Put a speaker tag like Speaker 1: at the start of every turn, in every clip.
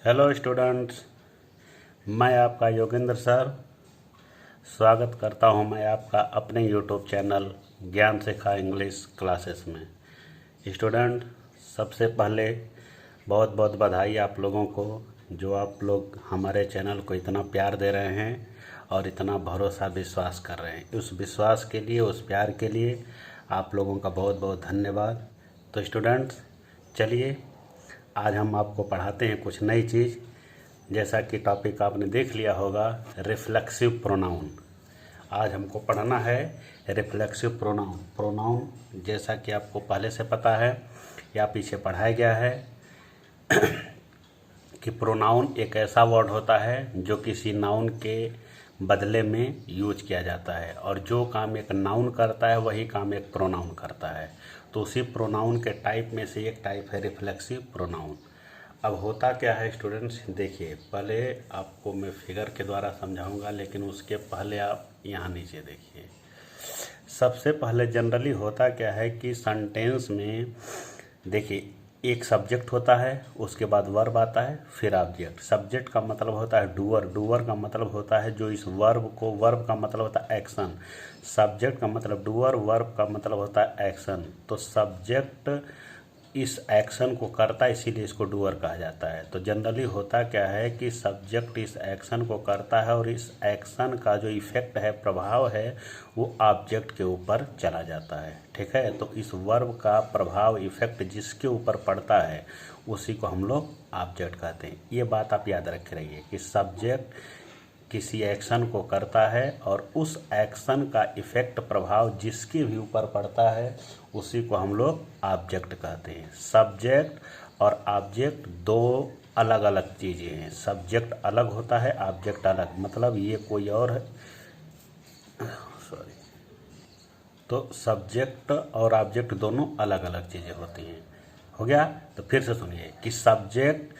Speaker 1: Hello students, मैं आपका Yogendra sir स्वागत करता हूं मैं आपका अपने यूट्यूब चैनल ज्ञान सिखा इंग्लिश क्लासेस में। स्टूडेंट, सबसे पहले बहुत बहुत बधाई आप लोगों को, जो आप लोग हमारे चैनल को इतना प्यार दे रहे हैं और इतना भरोसा विश्वास कर रहे हैं। उस विश्वास के लिए, उस प्यार के लिए आप लोगों का बहुत बहुत धन्यवाद। तो स्टूडेंट्स, चलिए आज हम आपको पढ़ाते हैं कुछ नई चीज़। जैसा कि टॉपिक आपने देख लिया होगा, रिफ्लेक्सिव प्रोनाउन। आज हमको पढ़ना है रिफ्लेक्सिव प्रोनाउन। प्रोनाउन जैसा कि आपको पहले से पता है या पीछे पढ़ाया गया है कि प्रोनाउन एक ऐसा वर्ड होता है जो किसी नाउन के बदले में यूज किया जाता है, और जो काम एक नाउन करता है वही काम एक प्रोनाउन करता है। तो उसी प्रोनाउन के टाइप में से एक टाइप है रिफ्लेक्सिव प्रोनाउन। अब होता क्या है स्टूडेंट्स, देखिए, पहले आपको मैं फिगर के द्वारा समझाऊंगा, लेकिन उसके पहले आप यहाँ नीचे देखिए। सबसे पहले जनरली होता क्या है कि सेंटेंस में देखिए, एक सब्जेक्ट होता है, उसके बाद वर्ब आता है, फिर ऑब्जेक्ट। सब्जेक्ट का मतलब होता है डूअर, डूअर का मतलब होता है जो इस वर्ब को, वर्ब का मतलब होता है एक्शन। सब्जेक्ट का मतलब डूअर, वर्ब का मतलब होता है एक्शन। तो सब्जेक्ट इस एक्शन को करता है, इसीलिए इसको डूअर कहा जाता है। तो जनरली होता क्या है कि सब्जेक्ट इस एक्शन को करता है और इस एक्शन का जो इफेक्ट है, प्रभाव है, वो ऑब्जेक्ट के ऊपर चला जाता है। ठीक है, तो इस वर्ब का प्रभाव, इफेक्ट जिसके ऊपर पड़ता है उसी को हम लोग ऑब्जेक्ट कहते हैं। ये बात आप याद रख रहिए कि सब्जेक्ट किसी एक्शन को करता है और उस एक्शन का इफेक्ट, प्रभाव जिसके भी ऊपर पड़ता है उसी को हम लोग ऑब्जेक्ट कहते हैं। सब्जेक्ट और ऑब्जेक्ट दो अलग अलग चीज़ें हैं। सब्जेक्ट अलग होता है, ऑब्जेक्ट अलग, मतलब ये कोई और है, सॉरी। तो सब्जेक्ट और ऑब्जेक्ट दोनों अलग अलग चीज़ें होती हैं। हो गया? तो फिर से सुनिए कि सब्जेक्ट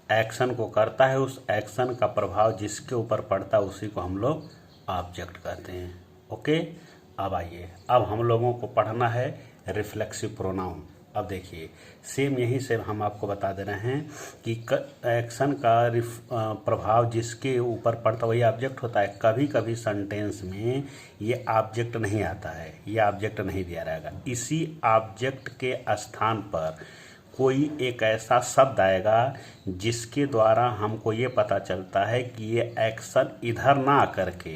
Speaker 1: एक्शन को करता है, उस एक्शन का प्रभाव जिसके ऊपर पड़ता है उसी को हम लोग ऑब्जेक्ट कहते हैं। ओके, अब आइए, अब हम लोगों को पढ़ना है रिफ्लेक्सिव प्रोनाउन। अब देखिए, सेम यही से हम आपको बता दे रहे हैं कि एक्शन का प्रभाव जिसके ऊपर पड़ता है वही ऑब्जेक्ट होता है। कभी कभी सेंटेंस में ये ऑब्जेक्ट नहीं आता है, ये ऑब्जेक्ट नहीं दिया रहेगा। इसी ऑब्जेक्ट के स्थान पर कोई एक ऐसा शब्द आएगा जिसके द्वारा हमको ये पता चलता है कि ये एक्शन इधर ना करके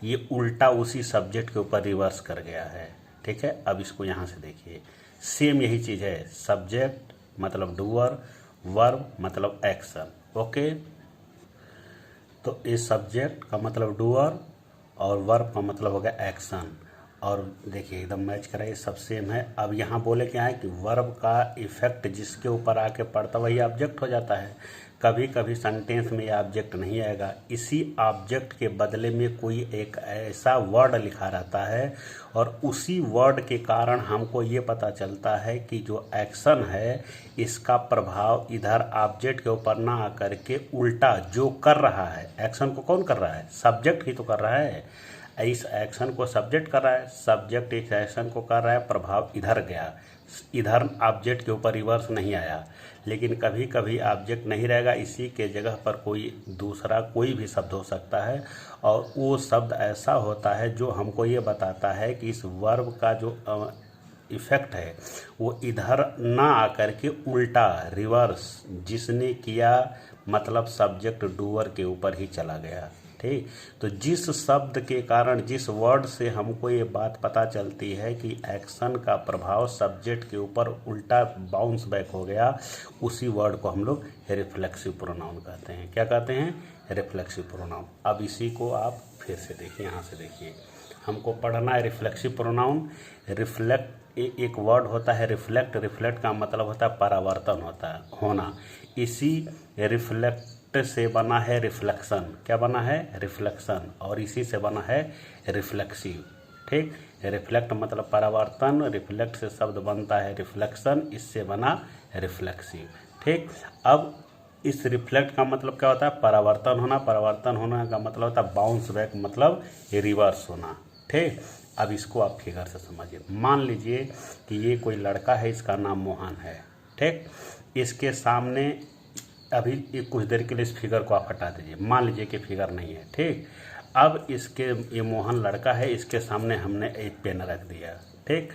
Speaker 1: ये उल्टा उसी सब्जेक्ट के ऊपर रिवर्स कर गया है। ठीक है, अब इसको यहाँ से देखिए, सेम यही चीज़ है। सब्जेक्ट मतलब डूअर, वर्ब मतलब एक्शन। ओके, तो इस सब्जेक्ट का मतलब डूअर और वर्ब का मतलब हो गया एक्शन। और देखिए एकदम मैच कराइए, सब सेम है। अब यहाँ बोले क्या है कि वर्ब का इफेक्ट जिसके ऊपर आके पड़ता वही ऑब्जेक्ट हो जाता है। कभी कभी सेंटेंस में यह ऑब्जेक्ट नहीं आएगा, इसी ऑब्जेक्ट के बदले में कोई एक ऐसा वर्ड लिखा रहता है और उसी वर्ड के कारण हमको ये पता चलता है कि जो एक्शन है इसका प्रभाव इधर ऑब्जेक्ट के ऊपर ना आकर के उल्टा जो कर रहा है, एक्शन को कौन कर रहा है? सब्जेक्ट ही तो कर रहा है। इस एक्शन को सब्जेक्ट कर रहा है, सब्जेक्ट इस एक्शन को कर रहा है, प्रभाव इधर गया, इधर ऑब्जेक्ट के ऊपर रिवर्स नहीं आया। लेकिन कभी कभी ऑब्जेक्ट नहीं रहेगा, इसी के जगह पर कोई दूसरा कोई भी शब्द हो सकता है, और वो शब्द ऐसा होता है जो हमको ये बताता है कि इस वर्ब का जो इफेक्ट है वो इधर ना आकर के उल्टा, रिवर्स जिसने किया, मतलब सब्जेक्ट डूअर के ऊपर ही चला गया। ठीक, तो जिस शब्द के कारण, जिस वर्ड से हमको ये बात पता चलती है कि एक्शन का प्रभाव सब्जेक्ट के ऊपर उल्टा बाउंस बैक हो गया, उसी वर्ड को हम लोग रिफ्लेक्सिव प्रोनाउन कहते हैं। क्या कहते हैं? Reflexive pronoun. अब इसी को आप फिर से देखिए, यहाँ से देखिए, हमको पढ़ना है रिफ्लेक्सिव प्रोनाउन। रिफ्लेक्ट एक वर्ड होता है, रिफ्लेक्ट। रिफ्लेक्ट का मतलब होता है परावर्तन होता है, होना। इसी रिफ्लेक्ट से बना है रिफ्लेक्शन। क्या बना है? रिफ्लेक्शन। और इसी से बना है रिफ्लेक्सिव। ठीक, रिफ्लेक्ट मतलब परावर्तन, रिफ्लेक्ट से शब्द बनता है रिफ्लेक्शन, इससे बना रिफ्लेक्सिव। ठीक, अब इस रिफ्लेक्ट का मतलब क्या होता है? परावर्तन होना। परावर्तन होना का मतलब होता है बाउंस बैक, मतलब रिवर्स होना। ठीक, अब इसको आप फिगर से समझिए। मान लीजिए कि ये कोई लड़का है, इसका नाम मोहन है। ठीक, इसके सामने अभी ये कुछ देर के लिए इस फिगर को आप हटा दीजिए, मान लीजिए कि फिगर नहीं है, ठीक। अब इसके, ये मोहन लड़का है, इसके सामने हमने एक पेन रख दिया, ठीक।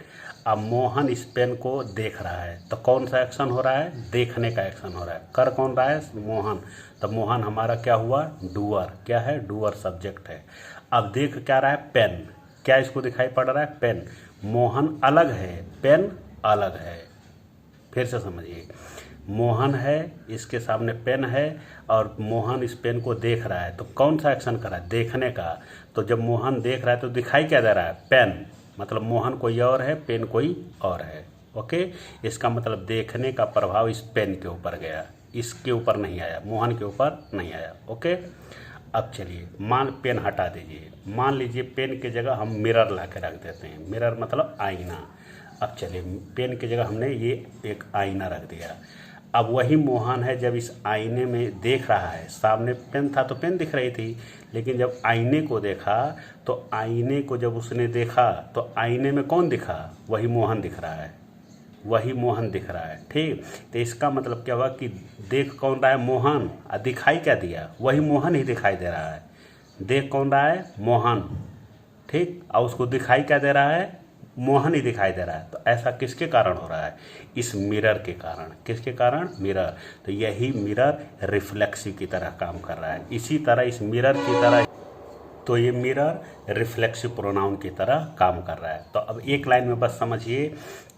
Speaker 1: अब मोहन इस पेन को देख रहा है, तो कौन सा एक्शन हो रहा है? देखने का एक्शन हो रहा है। कर कौन रहा है? मोहन। तो मोहन हमारा क्या हुआ? डूअर। क्या है? डूअर सब्जेक्ट है। अब देख क्या रहा है? पेन। क्या इसको दिखाई पड़ रहा है? पेन। मोहन अलग है, पेन अलग है। फिर से समझिए, मोहन है, इसके सामने पेन है और मोहन इस पेन को देख रहा है, तो कौन सा एक्शन कर रहा है? देखने का। तो जब मोहन देख रहा है तो दिखाई क्या दे रहा है? पेन। मतलब मोहन कोई और है, पेन कोई और है। ओके, इसका मतलब देखने का प्रभाव इस पेन के ऊपर गया, इसके ऊपर नहीं आया, मोहन के ऊपर नहीं आया। ओके, अब चलिए पेन हटा दीजिए, मान लीजिए पेन की जगह हम मिरर ला के रख देते हैं। मिरर मतलब आईना। अब चलिए पेन की जगह हमने ये एक आईना रख दिया। अब वही मोहन है, जब इस आईने में देख रहा है, सामने पेन था तो पेन दिख रही थी, लेकिन जब आईने को देखा तो आईने को जब उसने देखा तो आईने में कौन दिखा? वही मोहन दिख रहा है, वही मोहन दिख रहा है, ठीक। तो इसका मतलब क्या हुआ कि देख कौन रहा है? मोहन। और दिखाई क्या दिया? वही मोहन ही दिखाई दे रहा है। देख कौन रहा है? मोहन, ठीक। और उसको दिखाई क्या दे रहा है? मोहन ही दिखाई दे रहा है। तो ऐसा किसके कारण हो रहा है? इस मिरर के कारण। किसके कारण? मिरर। तो यही मिरर रिफ्लेक्सिव की तरह काम कर रहा है। इसी तरह इस मिरर की तरह, तो ये मिरर रिफ्लेक्सिव प्रोनाउन की तरह काम कर रहा है। तो अब एक लाइन में बस समझिए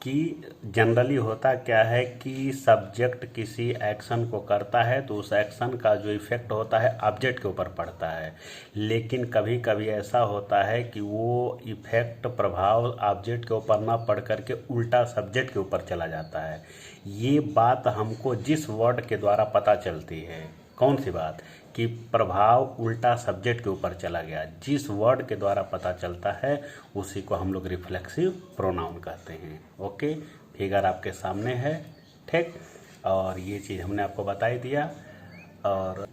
Speaker 1: कि जनरली होता क्या है कि सब्जेक्ट किसी एक्शन को करता है तो उस एक्शन का जो इफेक्ट होता है ऑब्जेक्ट के ऊपर पड़ता है, लेकिन कभी कभी ऐसा होता है कि वो इफेक्ट, प्रभाव ऑब्जेक्ट के ऊपर ना पड़ करके उल्टा सब्जेक्ट के ऊपर चला जाता है। ये बात हमको जिस वर्ड के द्वारा पता चलती है, कौन सी बात? कि प्रभाव उल्टा सब्जेक्ट के ऊपर चला गया, जिस वर्ड के द्वारा पता चलता है उसी को हम लोग रिफ्लेक्सिव प्रोनाउन कहते हैं। ओके, फिगर आपके सामने है, ठीक। और ये चीज़ हमने आपको बता ही दिया। और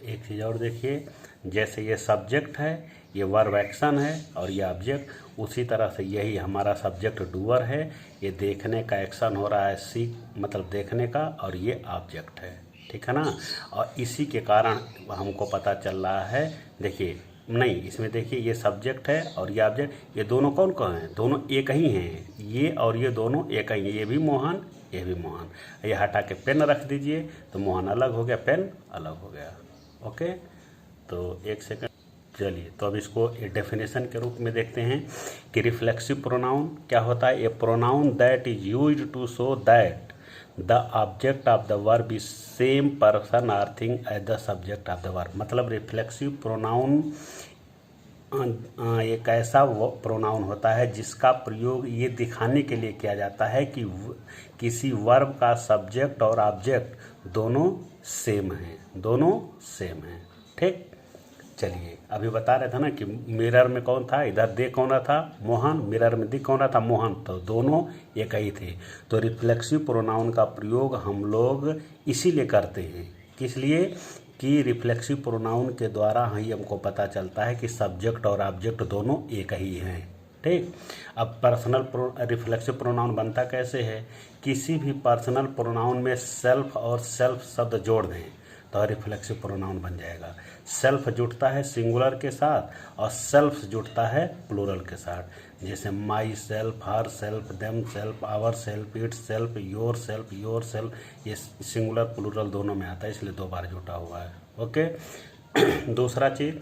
Speaker 1: एक चीज़ और देखिए, जैसे ये सब्जेक्ट है, ये वर्ब एक्शन है और ये ऑब्जेक्ट, उसी तरह से यही हमारा सब्जेक्ट डूअर है, ये देखने का एक्शन हो रहा है, सीख मतलब देखने का, और ये ऑब्जेक्ट है, ठीक है ना। और इसी के कारण हमको पता चल रहा है, देखिए नहीं, इसमें देखिए ये सब्जेक्ट है और ये ऑब्जेक्ट, ये दोनों कौन कौन हैं? दोनों एक ही हैं, ये और ये दोनों एक ही हैं। ये भी मोहन, ये भी मोहन। ये हटा के पेन रख दीजिए तो मोहन अलग हो गया, पेन अलग हो गया। ओके, तो एक सेकंड, चलिए तो अब इसको डेफिनेशन के रूप में देखते हैं कि रिफ्लेक्सिव प्रोनाउन क्या होता है। A pronoun that is used to show that the object of the verb is same person और thing as the subject of the verb. मतलब रिफ्लेक्सिव प्रोनाउन एक ऐसा प्रोनाउन होता है जिसका प्रयोग ये दिखाने के लिए किया जाता है कि किसी वर्ब का सब्जेक्ट और ऑब्जेक्ट दोनों सेम हैं, दोनों सेम हैं, ठीक। चलिए अभी बता रहे थे ना कि मिरर में कौन था, इधर देख कौन रहा था? मोहन। मिरर में दिख कौन रहा था? मोहन। तो दोनों एक ही थे। तो रिफ्लेक्सिव प्रोनाउन का प्रयोग हम लोग इसीलिए करते हैं, किस लिए? कि रिफ्लेक्सिव प्रोनाउन के द्वारा ही हमको पता चलता है कि सब्जेक्ट और ऑब्जेक्ट दोनों एक ही हैं, ठीक। अब पर्सनल रिफ्लेक्सिव प्रोनाउन बनता कैसे है? किसी भी पर्सनल प्रोनाउन में सेल्फ और सेल्फ शब्द जोड़ दें तो रिफ्लेक्सिव प्रोनाउन बन जाएगा। सेल्फ जुड़ता है सिंगुलर के साथ और सेल्फ जुड़ता है प्लूरल के साथ। जैसे myself, herself, themself, ourself, itself, yourself, ये सिंगुलर प्लूरल दोनों में आता है, इसलिए दो बार जुटा हुआ है। ओके, दूसरा चीज़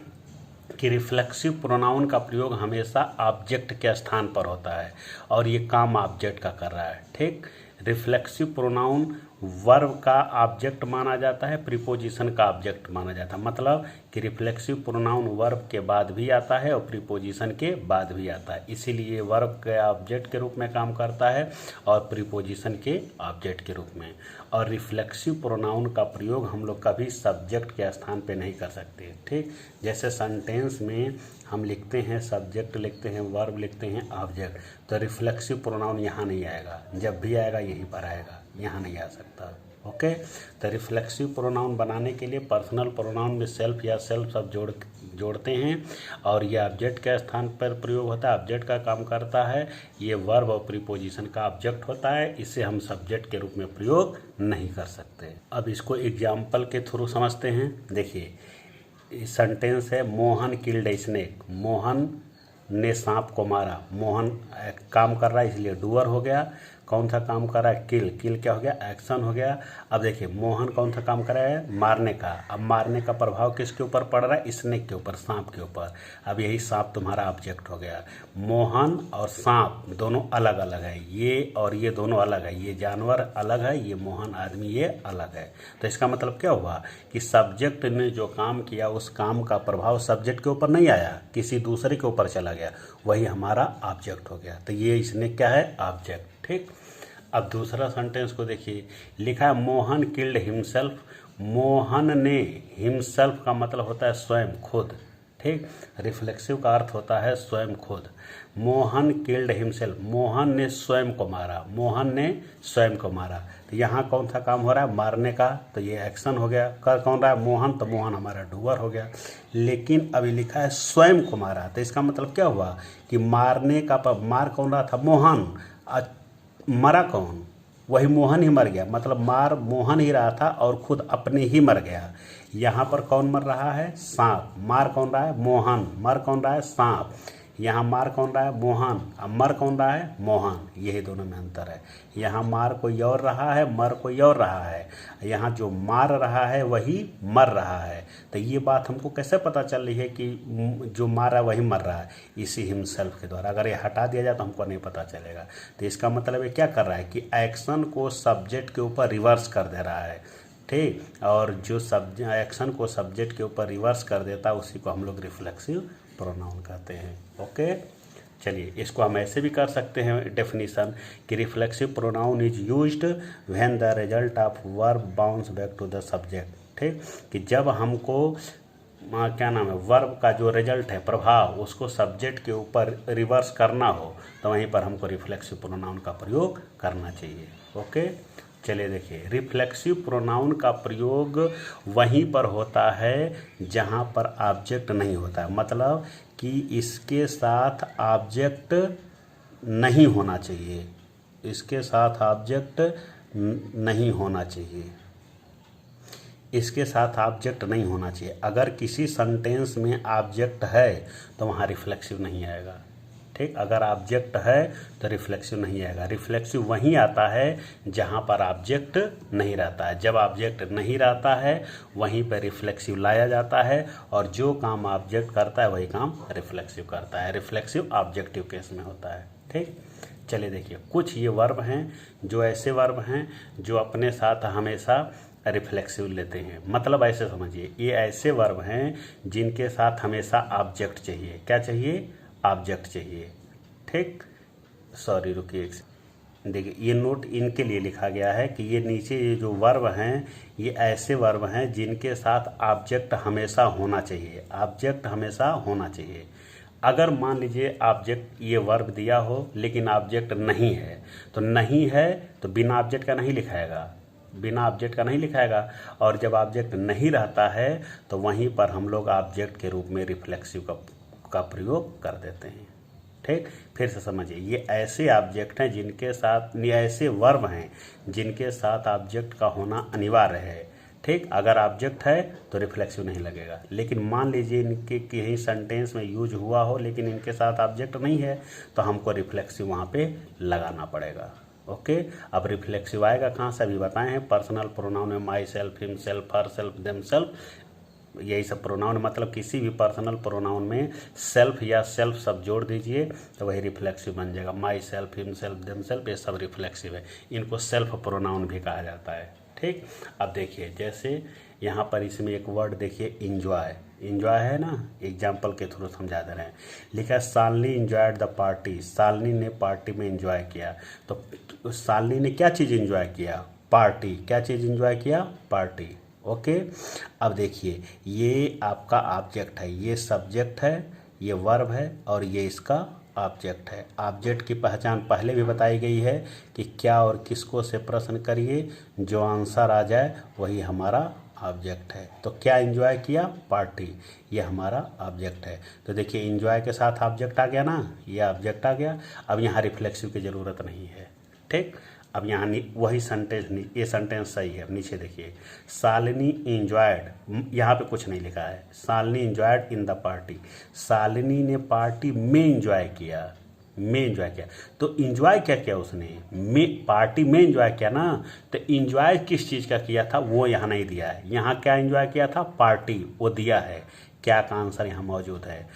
Speaker 1: कि रिफ्लेक्सिव प्रोनाउन का प्रयोग हमेशा ऑब्जेक्ट के स्थान पर होता है और ये काम ऑब्जेक्ट का कर रहा है, ठीक। रिफ्लेक्सिव प्रोनाउन वर्ब का ऑब्जेक्ट माना जाता है, प्रीपोजिशन का ऑब्जेक्ट माना जाता है। मतलब कि रिफ्लेक्सिव प्रोनाउन वर्ब के बाद भी आता है और प्रीपोजिशन के बाद भी आता है, इसीलिए वर्ब के ऑब्जेक्ट के रूप में काम करता है और प्रीपोजिशन के ऑब्जेक्ट के रूप में। और रिफ्लेक्सिव प्रोनाउन का प्रयोग हम लोग कभी सब्जेक्ट के स्थान पे नहीं कर सकते, ठीक। जैसे सेंटेंस में हम लिखते हैं, सब्जेक्ट लिखते हैं, वर्ब लिखते हैं, ऑब्जेक्ट, तो रिफ्लेक्सिव प्रोनाउन यहाँ नहीं आएगा, जब भी आएगा यहीं पर आएगा, यहाँ नहीं आ सकता। ओके। तो रिफ्लेक्सिव प्रोनाउन बनाने के लिए पर्सनल प्रोनाउन में सेल्फ या सेल्फ सब जोड़ते हैं और ये ऑब्जेक्ट के स्थान पर प्रयोग होता है, ऑब्जेक्ट का काम करता है। ये वर्ब और प्रीपोजिशन का ऑब्जेक्ट होता है, इसे हम सब्जेक्ट के रूप में प्रयोग नहीं कर सकते। अब इसको एग्जाम्पल के थ्रू समझते हैं। देखिए सेंटेंस है, Mohan killed a snake. Mohan ने सांप को मारा। मोहन काम कर रहा है इसलिए डूअर हो गया। कौन सा काम कर रहा है? किल। किल क्या हो गया? एक्शन हो गया। अब देखिए मोहन कौन सा काम कर रहा है? मारने का। अब मारने का प्रभाव किसके ऊपर पड़ रहा है? स्नेक के ऊपर, सांप के ऊपर। अब यही सांप तुम्हारा ऑब्जेक्ट हो गया। मोहन और सांप दोनों अलग अलग है, ये और ये दोनों अलग है। ये जानवर अलग है, ये मोहन आदमी ये अलग है। तो इसका मतलब क्या हुआ कि सब्जेक्ट ने जो काम किया उस काम का प्रभाव सब्जेक्ट के ऊपर नहीं आया, किसी दूसरे के ऊपर चला गया, वही हमारा ऑब्जेक्ट हो गया। तो ये इसने क्या है? ऑब्जेक्ट। ठीक। अब दूसरा सेंटेंस को देखिए, लिखा है मोहन किल्ड हिमसेल्फ। मोहन ने, हिमसेल्फ का मतलब होता है स्वयं, खुद। ठीक। रिफ्लेक्सिव का अर्थ होता है स्वयं, खुद। मोहन किल्ड हिमसेल्फ, मोहन ने स्वयं को मारा। मोहन ने स्वयं को मारा। तो यहाँ कौन सा काम हो रहा है? मारने का। तो ये एक्शन हो गया। कर कौन रहा है? मोहन। तो मोहन हमारा डूअर हो गया। लेकिन अभी लिखा है स्वयं को मारा, तो इसका मतलब क्या हुआ कि मारने का मार कौन रहा था? मोहन। मरा कौन? वही मोहन ही मर गया। मतलब मार मोहन ही रहा था और खुद अपने ही मर गया। यहाँ पर कौन मर रहा है? सांप। मार कौन रहा है? मोहन। मर कौन रहा है? सांप। यहाँ मार कौन रहा है? मोहन। अब मर कौन रहा है? मोहन। यही दोनों में अंतर है। यहाँ मार कोई और रहा है, मर कोई और रहा है। यहाँ जो मार रहा है वही मर रहा है। तो ये बात हमको कैसे पता चल रही है कि जो मार है वही मर रहा है? इसी हिमसेल्फ के द्वारा। अगर ये हटा दिया जाए तो हमको नहीं पता चलेगा। तो इसका मतलब ये क्या कर रहा है कि एक्शन को सब्जेक्ट के ऊपर रिवर्स कर दे रहा है। ठीक। और जो एक्शन को सब्जेक्ट के ऊपर रिवर्स कर देता है उसी को हम लोग रिफ्लेक्सिव प्रोनाउन कहते हैं। ओके। चलिए इसको हम ऐसे भी कर सकते हैं डेफिनेशन कि reflexive pronoun is used when the result of verb bounce back to the subject. ठीक। कि जब हमको क्या नाम है, वर्ब का जो रिजल्ट है, प्रभाव, उसको सब्जेक्ट के ऊपर रिवर्स करना हो तो वहीं पर हमको रिफ्लेक्सिव प्रोनाउन का प्रयोग करना चाहिए। ओके। चलिए देखिए, रिफ्लेक्सिव प्रोनाउन का प्रयोग वहीं पर होता है जहाँ पर ऑब्जेक्ट नहीं होता है। मतलब कि इसके साथ ऑब्जेक्ट नहीं होना चाहिए, इसके साथ ऑब्जेक्ट नहीं होना चाहिए, इसके साथ ऑब्जेक्ट नहीं होना चाहिए। अगर किसी सेंटेंस में ऑब्जेक्ट है तो वहाँ रिफ्लेक्सिव नहीं आएगा। ठीक। अगर ऑब्जेक्ट है तो रिफ्लेक्सिव नहीं आएगा। रिफ्लेक्सिव वहीं आता है जहाँ पर ऑब्जेक्ट नहीं रहता है। जब ऑब्जेक्ट नहीं रहता है वहीं पर रिफ्लेक्सिव लाया जाता है और जो काम ऑब्जेक्ट करता है वही काम रिफ्लेक्सिव करता है। रिफ्लेक्सिव ऑब्जेक्टिव केस में होता है। ठीक। चलिए देखिए, कुछ ये वर्ब हैं जो ऐसे वर्ब हैं जो अपने साथ हमेशा रिफ्लेक्सिव लेते हैं। मतलब ऐसे समझिए, ये ऐसे वर्ब हैं जिनके साथ हमेशा ऑब्जेक्ट चाहिए। क्या चाहिए? ऑब्जेक्ट चाहिए। ठीक। सॉरी रुकिए, देखिए ये नोट इनके लिए लिखा गया है कि ये नीचे ये जो वर्ब हैं ये ऐसे वर्ब हैं जिनके साथ ऑब्जेक्ट हमेशा होना चाहिए। ऑब्जेक्ट हमेशा होना चाहिए। अगर मान लीजिए ऑब्जेक्ट ये वर्ब दिया हो लेकिन ऑब्जेक्ट नहीं है तो नहीं है तो बिना ऑब्जेक्ट का नहीं लिखाएगा, बिना ऑब्जेक्ट का नहीं लिखाएगा। और जब ऑब्जेक्ट नहीं रहता है तो वहीं पर हम लोग ऑब्जेक्ट के रूप में रिफ्लेक्सिव का प्रयोग कर देते हैं। ठीक। फिर से समझिए, ये ऐसे ऑब्जेक्ट हैं जिनके साथ, ये ऐसे वर्ब हैं जिनके साथ ऑब्जेक्ट का होना अनिवार्य है। ठीक। अगर ऑब्जेक्ट है तो रिफ्लेक्सिव नहीं लगेगा। लेकिन मान लीजिए इनके कहीं सेंटेंस में यूज हुआ हो लेकिन इनके साथ ऑब्जेक्ट नहीं है तो हमको रिफ्लेक्सिव वहाँ पे लगाना पड़ेगा। ओके। अब रिफ्लेक्सिव आएगा कहाँ से? अभी बताए हैं, पर्सनल प्रोनाउन में my self, him self, herself, them self, यही सब प्रोनाउन। मतलब किसी भी पर्सनल प्रोनाउन में सेल्फ या सेल्फ सब जोड़ दीजिए तो वही रिफ्लेक्सिव बन जाएगा। My self, him self, them self, ये सब रिफ्लेक्सिव है। इनको सेल्फ प्रोनाउन भी कहा जाता है। ठीक। अब देखिए, जैसे यहाँ पर इसमें एक वर्ड देखिए, इंजॉय। इंजॉय है ना, एग्जाम्पल के थ्रू समझा दे रहे हैं। लिखा है Shalini enjoyed the party. Shalini ने पार्टी में इंजॉय किया। तो शालिनी ने क्या चीज़ इंजॉय किया? पार्टी। क्या चीज़ इंजॉय किया? पार्टी। ओके। अब देखिए, ये आपका ऑब्जेक्ट है, ये सब्जेक्ट है, ये वर्ब है और ये इसका ऑब्जेक्ट है। ऑब्जेक्ट की पहचान पहले भी बताई गई है कि क्या और किसको से प्रश्न करिए, जो आंसर आ जाए वही हमारा ऑब्जेक्ट है। तो क्या एंजॉय किया? पार्टी, ये हमारा ऑब्जेक्ट है। तो देखिए एंजॉय के साथ ऑब्जेक्ट आ गया ना, ये ऑब्जेक्ट आ गया। अब यहाँ रिफ्लेक्सिव की ज़रूरत नहीं है, ठीक। अब यहाँ वही सेंटेंस, ये सेंटेंस सही है। नीचे देखिए, शालिनी एंजॉयड, यहाँ पे कुछ नहीं लिखा है। Shalini enjoyed in the party, Shalini ने पार्टी में एंजॉय किया, में एंजॉय किया। तो एंजॉय क्या किया उसने? में, पार्टी में एंजॉय किया ना। तो एंजॉय किस चीज़ का किया था वो यहाँ नहीं दिया है। यहाँ क्या एंजॉय किया था? पार्टी, वो दिया है। क्या का आंसर यहाँ मौजूद है।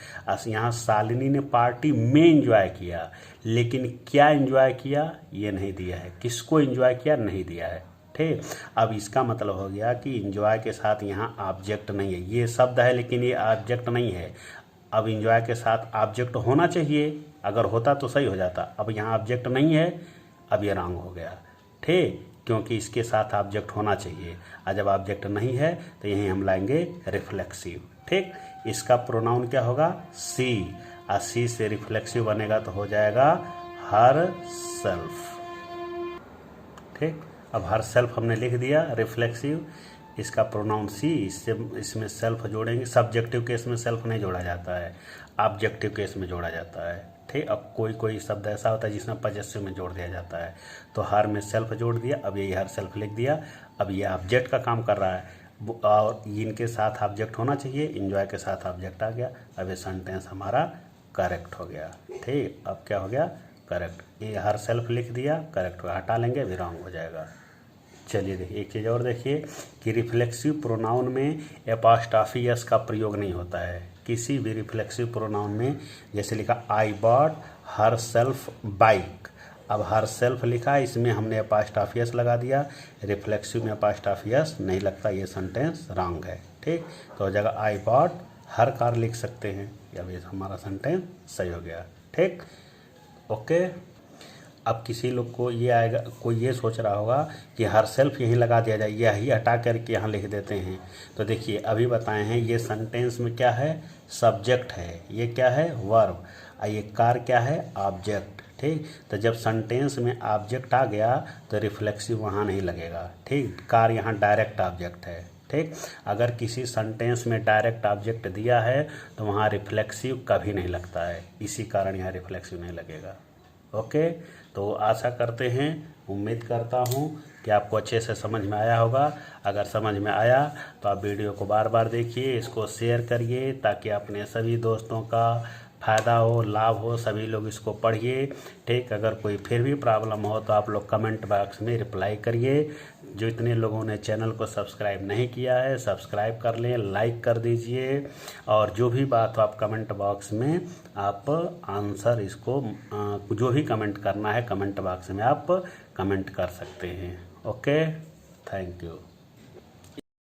Speaker 1: यहाँ शालिनी ने पार्टी में एंजॉय किया, लेकिन क्या एंजॉय किया ये नहीं दिया है। किसको एंजॉय किया नहीं दिया है, ठीक। अब इसका मतलब हो गया कि एंजॉय के साथ यहाँ ऑब्जेक्ट नहीं है। ये शब्द है लेकिन ये ऑब्जेक्ट नहीं है। अब एंजॉय के साथ ऑब्जेक्ट होना चाहिए, अगर होता तो सही हो जाता। अब यहाँ ऑब्जेक्ट नहीं है, अब ये रॉन्ग हो गया, ठीक, क्योंकि इसके साथ ऑब्जेक्ट होना चाहिए। और जब ऑब्जेक्ट नहीं है तो यहीं हम लाएंगे रिफ्लेक्सिव, ठीक। इसका प्रोनाउन क्या होगा? सी, और सी से रिफ्लेक्सिव बनेगा तो हो जाएगा हर सेल्फ, ठीक। अब हर सेल्फ हमने लिख दिया रिफ्लेक्सिव, इसका प्रोनाउन सी, इसमें सेल्फ जोड़ेंगे। सब्जेक्टिव केस में सेल्फ नहीं जोड़ा जाता है, ऑब्जेक्टिव केस में जोड़ा जाता है, ठीक। अब कोई कोई शब्द ऐसा होता है जिसमें पजेसिव में जोड़ दिया जाता है, तो हर में सेल्फ जोड़ दिया। अब यही हर सेल्फ लिख दिया। अब ये ऑब्जेक्ट का काम कर रहा है, और इनके साथ ऑब्जेक्ट होना चाहिए, एंजॉय के साथ ऑब्जेक्ट आ गया। अब ये सेंटेंस हमारा करेक्ट हो गया, ठीक। अब क्या हो गया? करेक्ट। ये हर सेल्फ लिख दिया, करेक्ट हो, हटा लेंगे अभी रॉन्ग हो जाएगा। चलिए देखिए एक चीज़ और देखिए कि रिफ्लेक्सिव प्रोनाउन में एपॉस्ट्रॉफी एस का प्रयोग नहीं होता है। किसी भी रिफ्लेक्सिव प्रोनाउन में, जैसे लिखा I bought her self bike, अब हर सेल्फ लिखा है, इसमें हमने एपॉस्ट्रॉफी एस लगा दिया। रिफ्लेक्सिव में एपॉस्ट्रॉफी एस नहीं लगता, ये सेंटेंस रॉन्ग है, ठीक। तो जगह आई बॉट हर कार लिख सकते हैं, अब ये हमारा सेंटेंस सही हो गया, ठीक, ओके। अब किसी लोग को ये आएगा, कोई ये सोच रहा होगा कि हर सेल्फ यहीं लगा दिया जाए, यही हटा करके यहाँ लिख देते हैं। तो देखिए अभी बताए हैं, ये सेंटेंस में क्या है? सब्जेक्ट है, ये क्या है? वर्ब, और ये कार क्या है? ऑब्जेक्ट, ठीक। तो जब सेंटेंस में ऑब्जेक्ट आ गया तो रिफ्लेक्सिव वहाँ नहीं लगेगा, ठीक। कार यहाँ डायरेक्ट ऑब्जेक्ट है, ठीक। अगर किसी सेंटेंस में डायरेक्ट ऑब्जेक्ट दिया है तो वहाँ रिफ्लेक्सिव कभी नहीं लगता है, इसी कारण यहाँ रिफ्लेक्सिव नहीं लगेगा, ओके। तो आशा करते हैं, उम्मीद करता हूँ कि आपको अच्छे से समझ में आया होगा। अगर समझ में आया तो आप वीडियो को बार बार देखिए, इसको शेयर करिए ताकि अपने सभी दोस्तों का फ़ायदा हो, लाभ हो, सभी लोग इसको पढ़िए, ठीक। अगर कोई फिर भी प्रॉब्लम हो तो आप लोग कमेंट बॉक्स में रिप्लाई करिए। जो इतने लोगों ने चैनल को सब्सक्राइब नहीं किया है, सब्सक्राइब कर लें, लाइक कर दीजिए, और जो भी बात हो आप कमेंट बॉक्स में आप आंसर इसको जो भी कमेंट करना है कमेंट बॉक्स में आप कमेंट कर सकते हैं, ओके। Thank you.